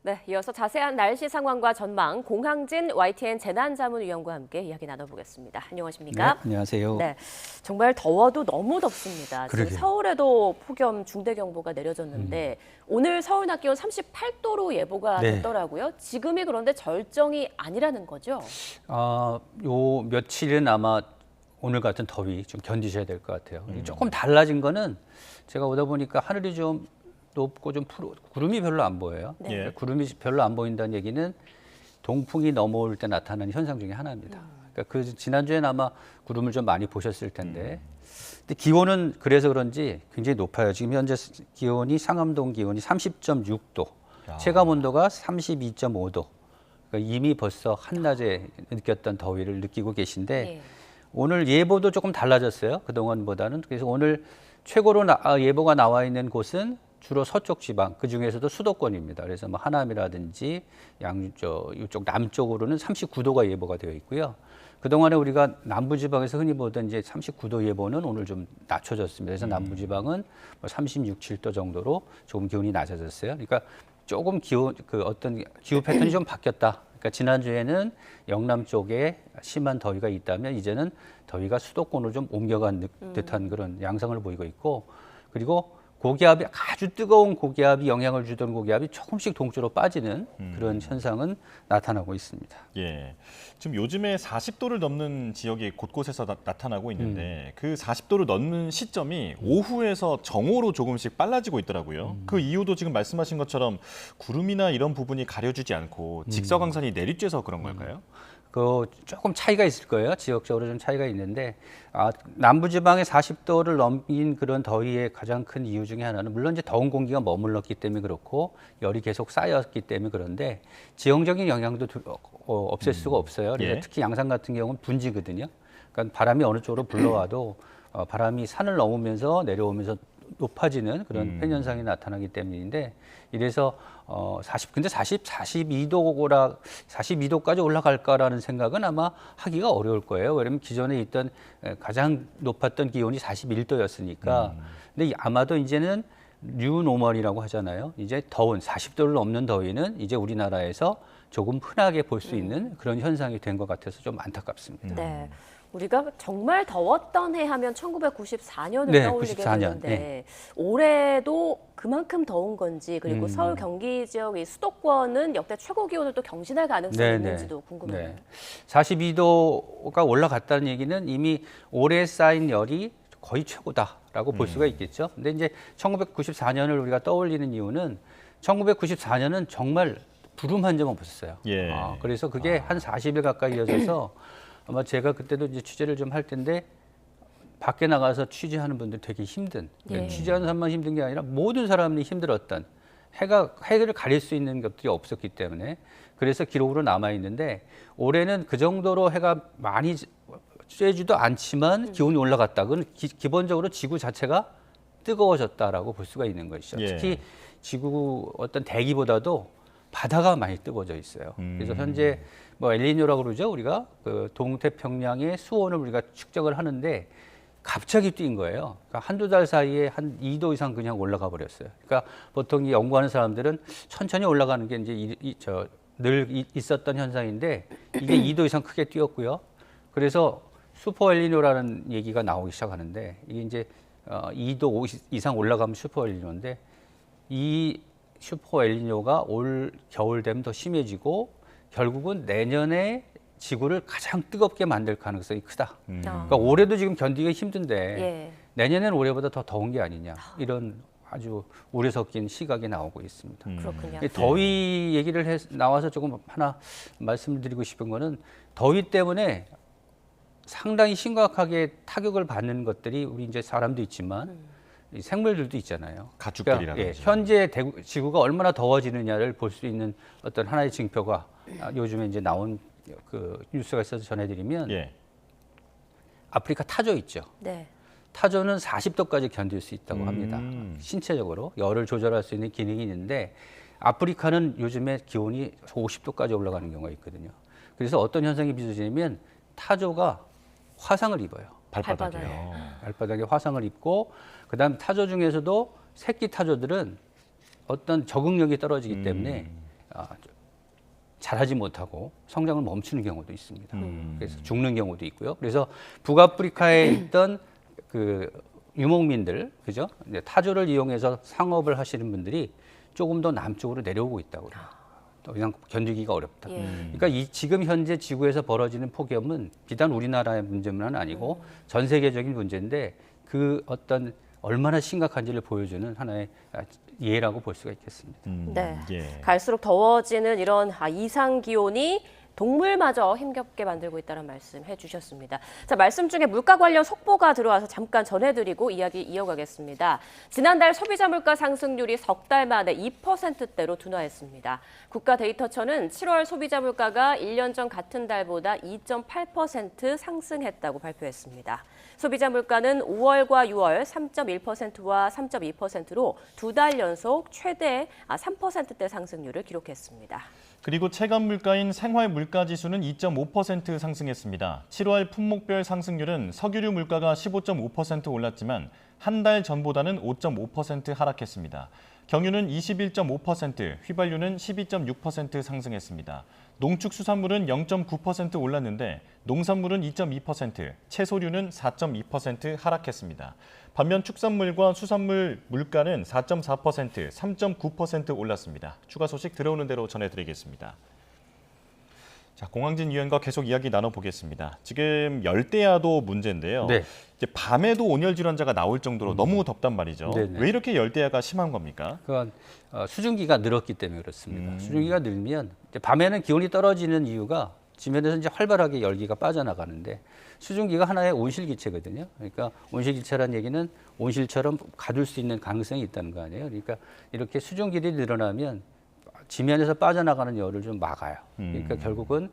네, 이어서 자세한 날씨 상황과 전망 공항진 YTN 재난자문위원과 함께 이야기 나눠보겠습니다. 안녕하십니까? 네, 안녕하세요. 네, 정말 더워도 너무 덥습니다. 지금 그러게요. 서울에도 폭염 중대경보가 내려졌는데 오늘 서울 낮 기온 38도로 예보가 네. 됐더라고요. 지금이 그런데 절정이 아니라는 거죠? 요 며칠은 아마 오늘 같은 더위 좀 견디셔야 될 것 같아요. 조금 달라진 거는 제가 오다 보니까 하늘이 좀 높고 좀 구름이 별로 안 보여요. 네. 그러니까 구름이 별로 안 보인다는 얘기는 동풍이 넘어올 때 나타나는 현상 중에 하나입니다. 그러니까 그 지난주에는 아마 구름을 좀 많이 보셨을 텐데, 근데 기온은 그래서 그런지 굉장히 높아요. 지금 현재 기온이 상암동 기온이 30.6도, 체감 온도가 32.5도. 그러니까 이미 벌써 한낮에 느꼈던 더위를 느끼고 계신데 예. 오늘 예보도 조금 달라졌어요. 그동안보다는. 그래서 오늘 최고로 예보가 나와 있는 곳은 주로 서쪽 지방, 그 중에서도 수도권입니다. 그래서 뭐 하남이라든지 이쪽 남쪽으로는 39도가 예보가 되어 있고요. 그동안에 우리가 남부지방에서 흔히 보던 이제 39도 예보는 오늘 좀 낮춰졌습니다. 그래서 남부지방은 뭐 36, 7도 정도로 조금 기온이 낮아졌어요. 그러니까 조금 어떤 기후 패턴이 좀 바뀌었다. 그러니까 지난주에는 영남 쪽에 심한 더위가 있다면 이제는 더위가 수도권으로 좀 옮겨간 듯한 그런 양상을 보이고 있고, 그리고 고기압이 아주 뜨거운 고기압이 영향을 주던 고기압이 조금씩 동쪽으로 빠지는 그런 현상은 나타나고 있습니다. 예, 지금 요즘에 40도를 넘는 지역이 곳곳에서 나타나고 있는데 그 40도를 넘는 시점이 오후에서 정오로 조금씩 빨라지고 있더라고요. 그 이유도 지금 말씀하신 것처럼 구름이나 이런 부분이 가려주지 않고 직사광선이 내리쬐서 그런 걸까요? 그 조금 차이가 있을 거예요. 지역적으로 좀 차이가 있는데 남부지방에 40도를 넘긴 그런 더위의 가장 큰 이유 중에 하나는 물론 이제 더운 공기가 머물렀기 때문에 그렇고 열이 계속 쌓였기 때문에 그런데 지형적인 영향도 없앨 수가 없어요. 그래서 예. 특히 양산 같은 경우는 분지거든요. 그러니까 바람이 어느 쪽으로 불러와도 바람이 산을 넘으면서 내려오면서 높아지는 그런 팬 현상이 나타나기 때문인데 이래서 42도까지 올라갈까라는 생각은 아마 하기가 어려울 거예요. 왜냐하면 기존에 있던 가장 높았던 기온이 41도였으니까. 근데 아마도 이제는 뉴노멀이라고 하잖아요. 이제 더운 40도를 넘는 더위는 이제 우리나라에서 조금 흔하게 볼 수 있는 그런 현상이 된 것 같아서 좀 안타깝습니다. 네. 우리가 정말 더웠던 해 하면 1994년을 네, 떠올리게 94년. 되는데 네. 올해도 그만큼 더운 건지 그리고 서울 경기 지역 이 수도권은 역대 최고 기온을 또 경신할 가능성이 네, 있는지도 궁금해요. 네. 42도가 올라갔다는 얘기는 이미 올해 쌓인 열이 거의 최고다라고 볼 수가 있겠죠. 근데 이제 1994년을 우리가 떠올리는 이유는 1994년은 정말 구름 한 점 없었어요. 예. 그래서 그게 한 40일 가까이 이어져서 아마 제가 그때도 이제 취재를 좀 할 텐데 밖에 나가서 취재하는 분들 되게 힘든 예. 취재하는 사람만 힘든 게 아니라 모든 사람이 힘들었던 해를 가릴 수 있는 것들이 없었기 때문에 그래서 기록으로 남아 있는데 올해는 그 정도로 해가 많이 쬐지도 않지만 기온이 올라갔다. 그건 기본적으로 지구 자체가 뜨거워졌다라고 볼 수가 있는 것이죠. 예. 특히 지구 어떤 대기보다도 바다가 많이 뜨거워져 있어요. 그래서 현재 뭐 엘니뇨라고 그러죠. 우리가 그 동태평양의 수온을 우리가 측정을 하는데 갑자기 뛴 거예요. 그러니까 한두 달 사이에 한 2도 이상 그냥 올라가 버렸어요. 그러니까 보통 이 연구하는 사람들은 천천히 올라가는 게 이제 늘 있었던 현상인데 이게 2도 이상 크게 뛰었고요. 그래서 슈퍼 엘니뇨라는 얘기가 나오기 시작하는데 이게 이제 2도 이상 올라가면 슈퍼 엘니뇨인데 이 슈퍼 엘니뇨가 올 겨울 되면 더 심해지고 결국은 내년에 지구를 가장 뜨겁게 만들 가능성이 크다. 그러니까 올해도 지금 견디기 힘든데 예. 내년에는 올해보다 더 더운 게 아니냐. 이런 아주 우려 섞인 시각이 나오고 있습니다. 그렇군요. 더위 얘기를 나와서 조금 하나 말씀드리고 싶은 거는 더위 때문에 상당히 심각하게 타격을 받는 것들이 우리 이제 사람도 있지만 이 생물들도 있잖아요. 가축들이라든지. 그러니까, 현재 지구가 얼마나 더워지느냐를 볼 수 있는 어떤 하나의 징표가 요즘에 이제 나온 그 뉴스가 있어서 전해드리면 예. 아프리카 타조 있죠. 네. 타조는 40도까지 견딜 수 있다고 합니다. 신체적으로 열을 조절할 수 있는 기능이 있는데 아프리카는 요즘에 기온이 50도까지 올라가는 경우가 있거든요. 그래서 어떤 현상이 빚어지냐면 타조가 화상을 입어요. 발바닥이요. 발바닥에 화상을 입고 그다음 타조 중에서도 새끼 타조들은 어떤 적응력이 떨어지기 때문에 잘하지 못하고 성장을 멈추는 경우도 있습니다. 그래서 죽는 경우도 있고요. 그래서 북아프리카에 있던 그 유목민들, 그죠? 이제 타조를 이용해서 상업을 하시는 분들이 조금 더 남쪽으로 내려오고 있다고 그래요. 더 이상 견디기가 어렵다. 예. 그러니까 지금 현재 지구에서 벌어지는 폭염은 비단 우리나라의 문제만 아니고 전 세계적인 문제인데 그 어떤 얼마나 심각한지를 보여주는 하나의 예라고 볼 수가 있겠습니다. 네. 예. 갈수록 더워지는 이런 이상 기온이 동물마저 힘겹게 만들고 있다는 말씀 해주셨습니다. 자, 말씀 중에 물가 관련 속보가 들어와서 잠깐 전해드리고 이야기 이어가겠습니다. 지난달 소비자 물가 상승률이 석 달 만에 2%대로 둔화했습니다. 국가데이터처는 7월 소비자 물가가 1년 전 같은 달보다 2.8% 상승했다고 발표했습니다. 소비자 물가는 5월과 6월 3.1%와 3.2%로 두 달 연속 최대 3%대 상승률을 기록했습니다. 그리고 체감 물가인 생활 물가 지수는 2.5% 상승했습니다. 7월 품목별 상승률은 석유류 물가가 15.5% 올랐지만 한 달 전보다는 5.5% 하락했습니다. 경유는 21.5%, 휘발유는 12.6% 상승했습니다. 농축수산물은 0.9% 올랐는데 농산물은 2.2%, 채소류는 4.2% 하락했습니다. 반면 축산물과 수산물 물가는 4.4%, 3.9% 올랐습니다. 추가 소식 들어오는 대로 전해드리겠습니다. 자, 공항진 위원과 계속 이야기 나눠보겠습니다. 지금 열대야도 문제인데요. 네. 이제 밤에도 온열 질환자가 나올 정도로 너무 덥단 말이죠. 네네. 왜 이렇게 열대야가 심한 겁니까? 그건 수증기가 늘었기 때문에 그렇습니다. 수증기가 늘면 이제 밤에는 기온이 떨어지는 이유가 지면에서 이제 활발하게 열기가 빠져나가는데 수증기가 하나의 온실기체거든요. 그러니까 온실기체란 얘기는 온실처럼 가둘 수 있는 가능성이 있다는 거 아니에요. 그러니까 이렇게 수증기들이 늘어나면 지면에서 빠져나가는 열을 좀 막아요. 그러니까 결국은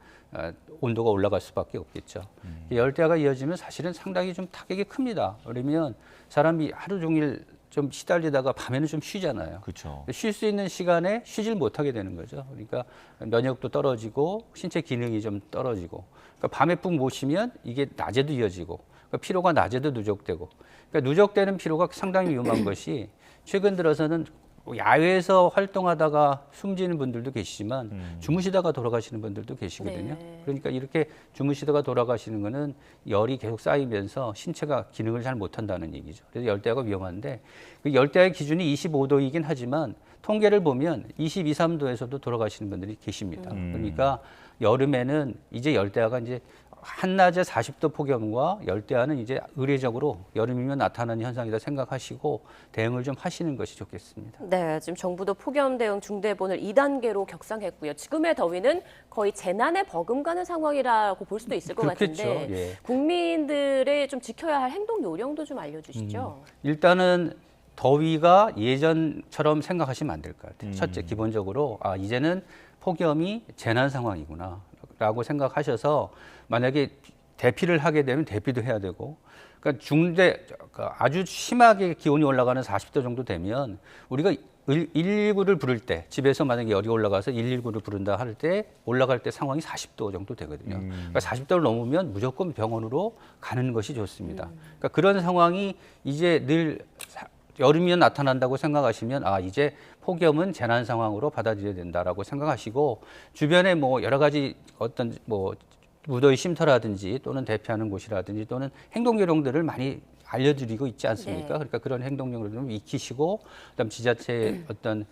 온도가 올라갈 수밖에 없겠죠. 열대야가 이어지면 사실은 상당히 좀 타격이 큽니다. 그러면 사람이 하루 종일 좀 시달리다가 밤에는 좀 쉬잖아요. 그렇죠. 쉴 수 있는 시간에 쉬질 못하게 되는 거죠. 그러니까 면역도 떨어지고 신체 기능이 좀 떨어지고 그러니까 밤에 푹 못 쉬면 이게 낮에도 이어지고 그러니까 피로가 낮에도 누적되고 그러니까 누적되는 피로가 상당히 위험한 것이 최근 들어서는 야외에서 활동하다가 숨지는 분들도 계시지만 주무시다가 돌아가시는 분들도 계시거든요. 네. 그러니까 이렇게 주무시다가 돌아가시는 거는 열이 계속 쌓이면서 신체가 기능을 잘 못한다는 얘기죠. 그래서 열대야가 위험한데 그 열대야의 기준이 25도이긴 하지만 통계를 보면 22, 3도에서도 돌아가시는 분들이 계십니다. 그러니까 여름에는 이제 열대야가 이제 한낮에 40도 폭염과 열대야는 이제 의례적으로 여름이면 나타나는 현상이다 생각하시고 대응을 좀 하시는 것이 좋겠습니다. 네, 지금 정부도 폭염 대응 중대본을 2단계로 격상했고요. 지금의 더위는 거의 재난에 버금가는 상황이라고 볼 수도 있을 것 그렇겠죠. 같은데 예. 국민들의 좀 지켜야 할 행동 요령도 좀 알려주시죠. 일단은 더위가 예전처럼 생각하시면 안 될 것 같아요. 첫째, 기본적으로 이제는 폭염이 재난 상황이구나 라고 생각하셔서 만약에 대피를 하게 되면 대피도 해야 되고 그러니까 아주 심하게 기온이 올라가는 40도 정도 되면 우리가 119를 부를 때 집에서 만약에 열이 올라가서 119를 부른다 할 때 올라갈 때 상황이 40도 정도 되거든요. 그러니까 40도를 넘으면 무조건 병원으로 가는 것이 좋습니다. 그러니까 그런 상황이 이제 늘 여름이면 나타난다고 생각하시면 이제 폭염은 재난 상황으로 받아들여야 된다라고 생각하시고 주변에 뭐 여러 가지 어떤 뭐 무더위 쉼터라든지 또는 대피하는 곳이라든지 또는 행동 요령들을 많이 알려드리고 있지 않습니까? 네. 그러니까 그런 행동 요령을 좀 익히시고 그다음 지자체의 어떤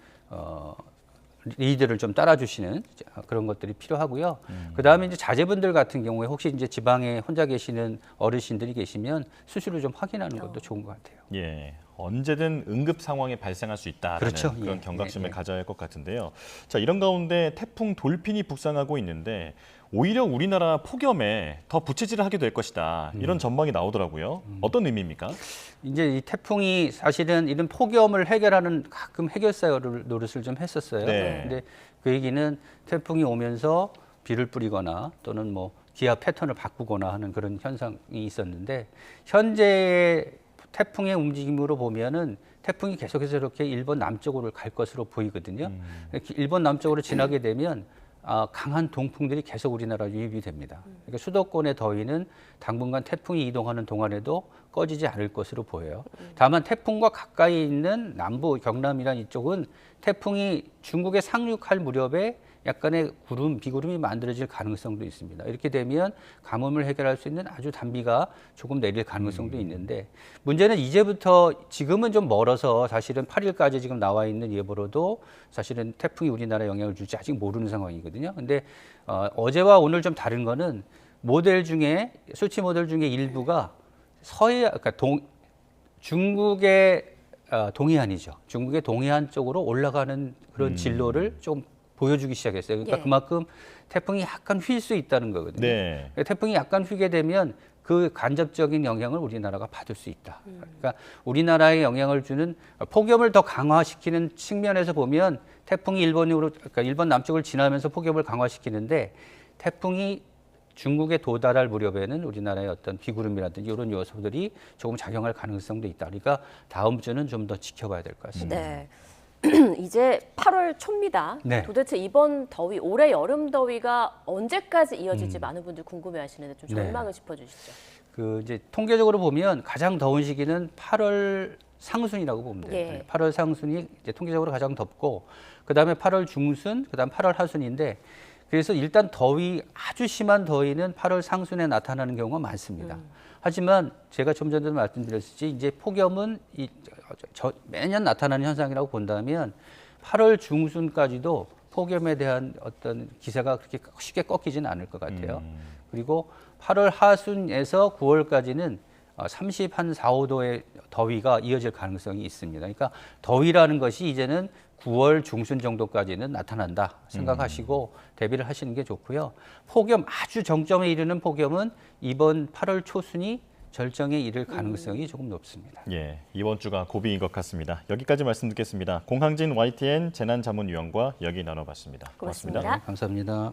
리드를 좀 따라주시는 그런 것들이 필요하고요. 그다음에 이제 자제분들 같은 경우에 혹시 이제 지방에 혼자 계시는 어르신들이 계시면 수시로 좀 확인하는 것도 좋은 것 같아요. 예, 언제든 응급 상황이 발생할 수 있다는 그렇죠. 그런 예, 경각심을 예, 예. 가져야 할 것 같은데요. 자, 이런 가운데 태풍 돌핀이 북상하고 있는데 오히려 우리나라 폭염에 더 부채질을 하게 될 것이다. 이런 전망이 나오더라고요. 어떤 의미입니까? 이제 이 태풍이 사실은 이런 폭염을 해결하는 가끔 해결사 노릇을 좀 했었어요. 네. 근데 그 얘기는 태풍이 오면서 비를 뿌리거나 또는 뭐 기압 패턴을 바꾸거나 하는 그런 현상이 있었는데 현재 태풍의 움직임으로 보면은 태풍이 계속해서 이렇게 일본 남쪽으로 갈 것으로 보이거든요. 일본 남쪽으로 지나게 되면 강한 동풍들이 계속 우리나라 유입이 됩니다. 그러니까 수도권의 더위는 당분간 태풍이 이동하는 동안에도 꺼지지 않을 것으로 보여요. 다만 태풍과 가까이 있는 남부 경남이란 이쪽은 태풍이 중국에 상륙할 무렵에 약간의 비구름이 만들어질 가능성도 있습니다. 이렇게 되면 가뭄을 해결할 수 있는 아주 단비가 조금 내릴 가능성도 있는데 문제는 이제부터 지금은 좀 멀어서 사실은 8일까지 지금 나와 있는 예보로도 사실은 태풍이 우리나라에 영향을 줄지 아직 모르는 상황이거든요. 근데 어제와 오늘 좀 다른 거는 수치 모델 중에 일부가 그러니까 중국의 동해안이죠. 중국의 동해안 쪽으로 올라가는 그런 진로를 좀 보여주기 시작했어요. 그러니까 예. 그만큼 태풍이 약간 휠 수 있다는 거거든요. 네. 태풍이 약간 휘게 되면 그 간접적인 영향을 우리나라가 받을 수 있다. 그러니까 우리나라에 영향을 주는 폭염을 더 강화시키는 측면에서 보면 태풍이 그러니까 일본 남쪽을 지나면서 폭염을 강화시키는데 태풍이 중국에 도달할 무렵에는 우리나라의 어떤 비구름이라든지 이런 요소들이 조금 작용할 가능성도 있다. 그러니까 다음 주는 좀 더 지켜봐야 될 것 같습니다. 네. 이제 8월 초입니다. 네. 도대체 이번 더위, 올해 여름 더위가 언제까지 이어질지 많은 분들 궁금해하시는데 좀 전망을 짚어주시죠. 이제 통계적으로 보면 가장 더운 시기는 8월 상순이라고 보면 돼요. 예. 8월 상순이 이제 통계적으로 가장 덥고 그다음에 8월 중순, 그다음 8월 하순인데 그래서 일단 아주 심한 더위는 8월 상순에 나타나는 경우가 많습니다. 하지만 제가 좀 전에도 말씀드렸듯이 이제 폭염은 매년 나타나는 현상이라고 본다면 8월 중순까지도 폭염에 대한 어떤 기세가 그렇게 쉽게 꺾이지는 않을 것 같아요. 그리고 8월 하순에서 9월까지는 30, 한 4, 5도의 더위가 이어질 가능성이 있습니다. 그러니까 더위라는 것이 이제는 9월 중순 정도까지는 나타난다 생각하시고 대비를 하시는 게 좋고요. 아주 정점에 이르는 폭염은 이번 8월 초순이 절정에 이를 가능성이 조금 높습니다. 예, 이번 주가 고비인 것 같습니다. 여기까지 말씀 듣겠습니다. 공항진 YTN 재난자문위원과 이야기 나눠봤습니다. 고맙습니다. 네, 감사합니다.